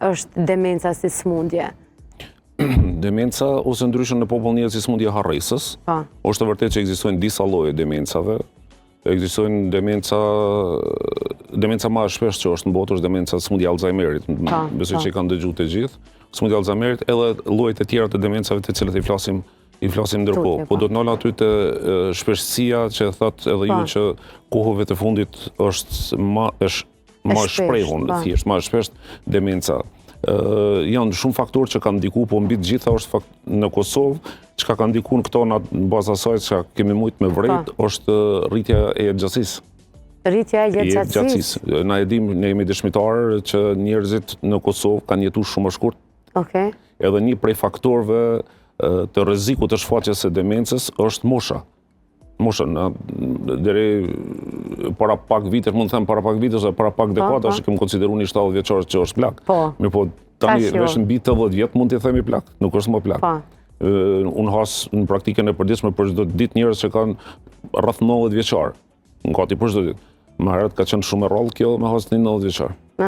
është demenca si smundje? Demenca, ose ndryshën në popull njihet si smundje harresës. Është e vërtetë që ekzistojnë disa lloje demencave. Ekzistojnë demenca më e shpesh që është në botë është demenca smundja Alzheimerit. Besoj që i kanë dëgjuar të gjithë. Smundja Alzheimerit edhe llojet e tjera të demencave të cilat i flasim ndërkohë. Po do të ndola aty të shpeshtësia që thotë edhe ju që kohëve të fundit është më e shprehur, thjesht më e shpesh demenca. Janë shumë faktorë që kanë ndiku, po mbi të gjitha është në Kosovë, çka ka ndiku në këto në bazë asaj që kemi mujt me vërejt, është rritja e jetëgjatësisë. Rritja e jetëgjatësisë? Na e dim, ne jemi dëshmitarë që njerëzit në Kosovë kanë jetuar shumë më shkurt. Edhe një prej faktorëve të rrezikut të shfaqjes së demencës është mosha. Mosha, deri para pak vitesh, mund të them para pak vitesh dhe para pak dekadash, kemi konsideruar një 70 vjeçar që është plak. Mirë po, tani veç mbi 80 vjet mund t'i themi plak, nuk është më plak. Unë has në praktikën e përditshme për çdo ditë njerëz që kanë rreth 90 vjeçar, gati për çdo ditë. Më herët ka qenë shumë e rrallë kjo me has 90 vjeçar.